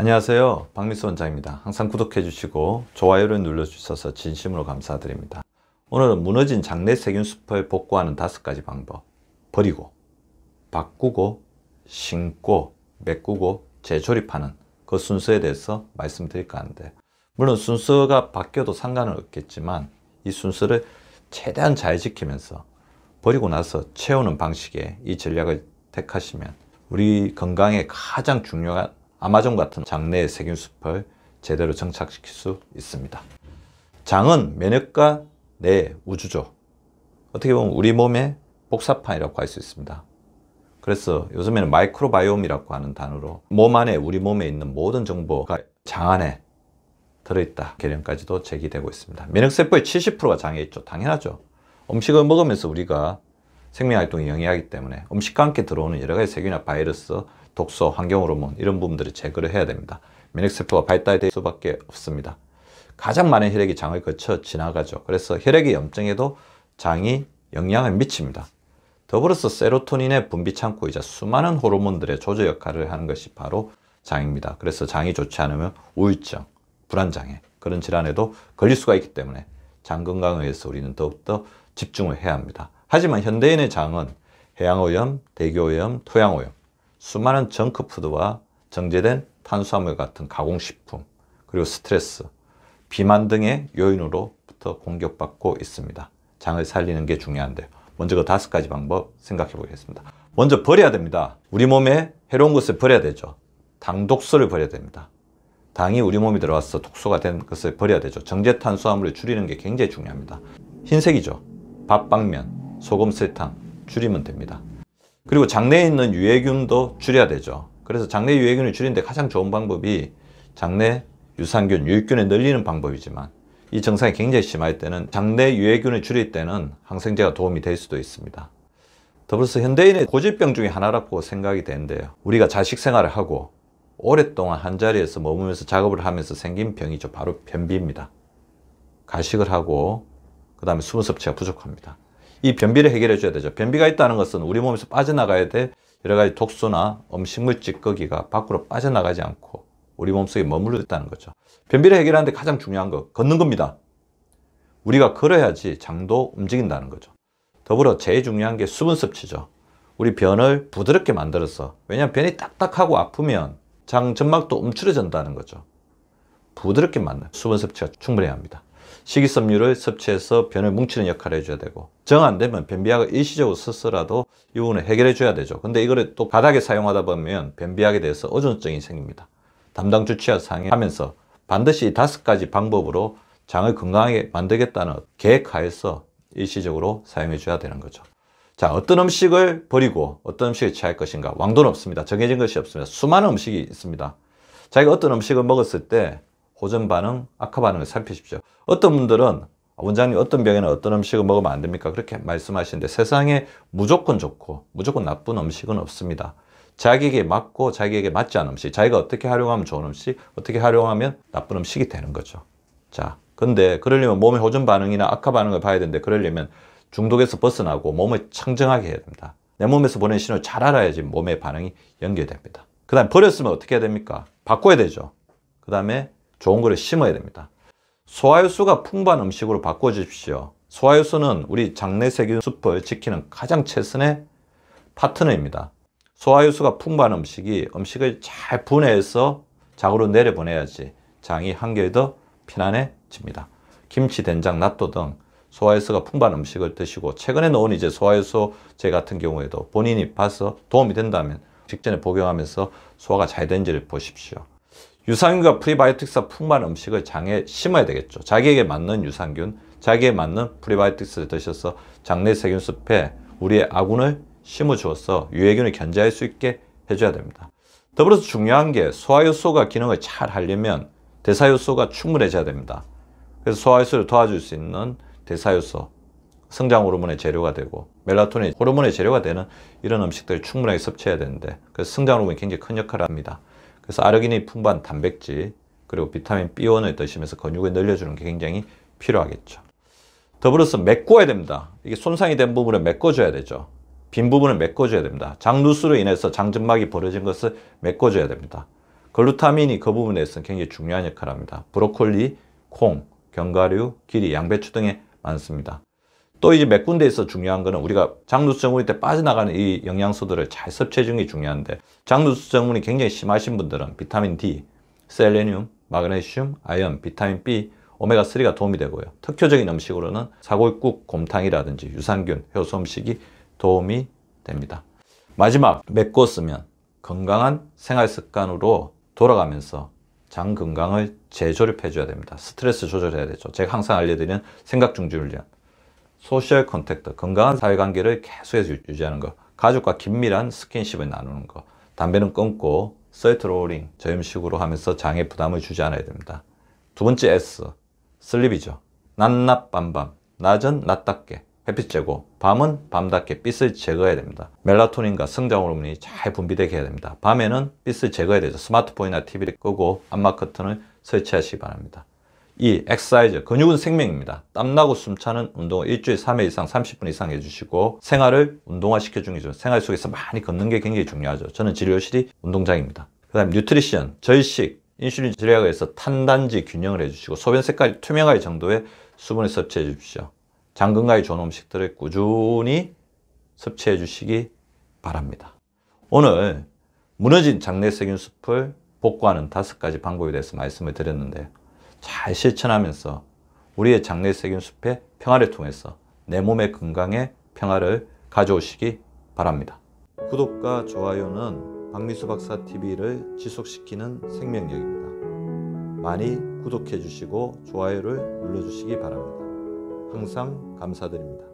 안녕하세요, 박미수 원장입니다. 항상 구독해 주시고 좋아요를 눌러 주셔서 진심으로 감사드립니다. 오늘은 무너진 장내 세균숲을 복구하는 5가지 방법. 버리고, 바꾸고, 심고, 메꾸고, 재조립하는 그 순서에 대해서 말씀드릴까 하는데, 물론 순서가 바뀌어도 상관은 없겠지만 이 순서를 최대한 잘 지키면서 버리고 나서 채우는 방식의 이 전략을 택하시면 우리 건강에 가장 중요한 아마존 같은 장내 세균숲을 제대로 정착시킬 수 있습니다. 장은 면역과 내 우주죠. 어떻게 보면 우리 몸의 복사판이라고 할 수 있습니다. 그래서 요즘에는 마이크로바이옴이라고 하는 단어로 몸 안에, 우리 몸에 있는 모든 정보가 장 안에 들어있다 개념까지도 제기되고 있습니다. 면역세포의 70%가 장에 있죠. 당연하죠. 음식을 먹으면서 우리가 생명활동이 영위하기 때문에 음식과 함께 들어오는 여러 가지 세균이나 바이러스, 독소, 환경호르몬 이런 부분들을 제거를 해야 됩니다. 면역세포가 발달될 수밖에 없습니다. 가장 많은 혈액이 장을 거쳐 지나가죠. 그래서 혈액의 염증에도 장이 영향을 미칩니다. 더불어서 세로토닌의 분비 창고이자 수많은 호르몬들의 조절 역할을 하는 것이 바로 장입니다. 그래서 장이 좋지 않으면 우울증, 불안장애 그런 질환에도 걸릴 수가 있기 때문에 장 건강을 위해서 우리는 더욱더 집중을 해야 합니다. 하지만 현대인의 장은 해양오염, 대기오염, 토양오염, 수많은 정크푸드와 정제된 탄수화물 같은 가공식품, 그리고 스트레스, 비만 등의 요인으로부터 공격받고 있습니다. 장을 살리는 게 중요한데요. 먼저 그 5가지 방법 생각해 보겠습니다. 먼저 버려야 됩니다. 우리 몸에 해로운 것을 버려야 되죠. 당 독소를 버려야 됩니다. 당이 우리 몸에 들어와서 독소가 된 것을 버려야 되죠. 정제 탄수화물을 줄이는 게 굉장히 중요합니다. 흰색이죠. 밥, 빵면, 소금, 설탕 줄이면 됩니다. 그리고 장내에 있는 유해균도 줄여야 되죠. 그래서 장내 유해균을 줄이는데 가장 좋은 방법이 장내 유산균, 유익균을 늘리는 방법이지만 이 증상이 굉장히 심할 때는 장내 유해균을 줄일 때는 항생제가 도움이 될 수도 있습니다. 더불어서 현대인의 고질병 중에 하나라고 생각이 되는데요. 우리가 자식 생활을 하고 오랫동안 한자리에서 머무면서 작업을 하면서 생긴 병이죠. 바로 변비입니다. 가식을 하고 그 다음에 수분 섭취가 부족합니다. 이 변비를 해결해 줘야 되죠. 변비가 있다는 것은 우리 몸에서 빠져나가야 될 여러 가지 독소나 음식물 찌꺼기가 밖으로 빠져나가지 않고 우리 몸속에 머물러 있다는 거죠. 변비를 해결하는데 가장 중요한 거 걷는 겁니다. 우리가 걸어야지 장도 움직인다는 거죠. 더불어 제일 중요한 게 수분 섭취죠. 우리 변을 부드럽게 만들어서, 왜냐하면 변이 딱딱하고 아프면 장 점막도 움츠러진다는 거죠. 부드럽게 만든 수분 섭취가 충분해야 합니다. 식이섬유를 섭취해서 변을 뭉치는 역할을 해줘야 되고, 정 안 되면 변비약을 일시적으로 써서라도 이 부분을 해결해 줘야 되죠. 근데 이거를 또 과다하게 사용하다 보면 변비약에 대해서 의존증이 생깁니다. 담당 주치의와 상의하면서 반드시 이 5가지 방법으로 장을 건강하게 만들겠다는 계획하에서 일시적으로 사용해 줘야 되는 거죠. 자, 어떤 음식을 버리고 어떤 음식을 취할 것인가? 왕도는 없습니다. 정해진 것이 없습니다. 수많은 음식이 있습니다. 자기가 어떤 음식을 먹었을 때 호전 반응, 악화 반응을 살피십시오. 어떤 분들은 원장님 어떤 병에는 어떤 음식을 먹으면 안 됩니까? 그렇게 말씀하시는데 세상에 무조건 좋고 무조건 나쁜 음식은 없습니다. 자기에게 맞고 자기에게 맞지 않은 음식, 자기가 어떻게 활용하면 좋은 음식, 어떻게 활용하면 나쁜 음식이 되는 거죠. 자, 근데 그러려면 몸의 호전 반응이나 악화 반응을 봐야 되는데, 그러려면 중독에서 벗어나고 몸을 청정하게 해야 됩니다. 내 몸에서 보내는 신호를 잘 알아야지 몸의 반응이 연결됩니다. 그 다음에 버렸으면 어떻게 해야 됩니까? 바꿔야 되죠. 그 다음에 좋은 거를 심어야 됩니다. 소화효소가 풍부한 음식으로 바꿔주십시오. 소화효소는 우리 장내 세균숲을 지키는 가장 최선의 파트너입니다. 소화효소가 풍부한 음식을 잘 분해해서 장으로 내려보내야지 장이 한결 더 편안해집니다. 김치, 된장,納豆등 소화효소가 풍부한 음식을 드시고, 최근에 나온 이제 소화효소제 같은 경우에도 본인이 봐서 도움이 된다면 직전에 복용하면서 소화가 잘 된지를 보십시오. 유산균과 프리바이오틱스가 풍부한 음식을 장에 심어야 되겠죠. 자기에게 맞는 유산균, 자기에게 맞는 프리바이오틱스를 드셔서 장내 세균숲에 우리의 아군을 심어주어서 유해균을 견제할 수 있게 해줘야 됩니다. 더불어서 중요한 게 소화효소가 기능을 잘 하려면 대사효소가 충분해져야 됩니다. 그래서 소화효소를 도와줄 수 있는 대사효소, 성장 호르몬의 재료가 되고 멜라토닌 호르몬의 재료가 되는 이런 음식들을 충분하게 섭취해야 되는데, 그래서 성장 호르몬이 굉장히 큰 역할을 합니다. 그래서 아르기닌이 풍부한 단백질, 그리고 비타민 B1을 드시면서 근육을 늘려주는 게 굉장히 필요하겠죠. 더불어서 메꿔야 됩니다. 이게 손상이 된 부분을 메꿔줘야 되죠. 빈 부분을 메꿔줘야 됩니다. 장누수로 인해서 장점막이 벌어진 것을 메꿔줘야 됩니다. 글루타민이 그 부분에서 굉장히 중요한 역할을 합니다. 브로콜리, 콩, 견과류, 기리, 양배추 등에 많습니다. 또 이제 몇 군데에서 중요한 거는 우리가 장누수정문일 때 빠져나가는 이 영양소들을 잘 섭취해 주는 게 중요한데, 장누수정문이 굉장히 심하신 분들은 비타민 D, 셀레늄, 마그네슘, 아연, 비타민 B, 오메가3가 도움이 되고요. 특효적인 음식으로는 사골국, 곰탕이라든지 유산균, 효소 음식이 도움이 됩니다. 마지막, 맺고 쓰면 건강한 생활 습관으로 돌아가면서 장 건강을 재조립해 줘야 됩니다. 스트레스 조절해야 되죠. 제가 항상 알려드리는 생각 중지 훈련, 소셜 컨택트, 건강한 사회관계를 계속해서 유지하는 거, 가족과 긴밀한 스킨십을 나누는 거, 담배는 끊고 셀트 롤링, 저염식으로 하면서 장에 부담을 주지 않아야 됩니다. 두 번째 S, 슬립이죠. 낮낮 밤밤, 낮은 낮답게 햇빛 쬐고 밤은 밤답게 빛을 제거해야 됩니다. 멜라토닌과 성장 호르몬이 잘 분비되게 해야 됩니다. 밤에는 빛을 제거해야 되죠. 스마트폰이나 TV를 끄고 암막 커튼을 설치하시기 바랍니다. 이 엑서사이즈, 근육은 생명입니다. 땀나고 숨차는 운동을 일주일에 3회 이상 30분 이상 해주시고, 생활을 운동화 시켜주는 게 생활 속에서 많이 걷는 게 굉장히 중요하죠. 저는 진료실이 운동장입니다. 그 다음 뉴트리션, 절식, 인슐린 절약에서 탄단지 균형을 해주시고, 소변 색깔이 투명할 정도의 수분을 섭취해 주십시오. 장 건강에 좋은 음식들을 꾸준히 섭취해 주시기 바랍니다. 오늘 무너진 장내 세균 숲을 복구하는 5가지 방법에 대해서 말씀을 드렸는데요. 잘 실천하면서 우리의 장내 세균 숲의 평화를 통해서 내 몸의 건강에 평화를 가져오시기 바랍니다. 구독과 좋아요는 박미수 박사 TV를 지속시키는 생명력입니다. 많이 구독해 주시고 좋아요를 눌러 주시기 바랍니다. 항상 감사드립니다.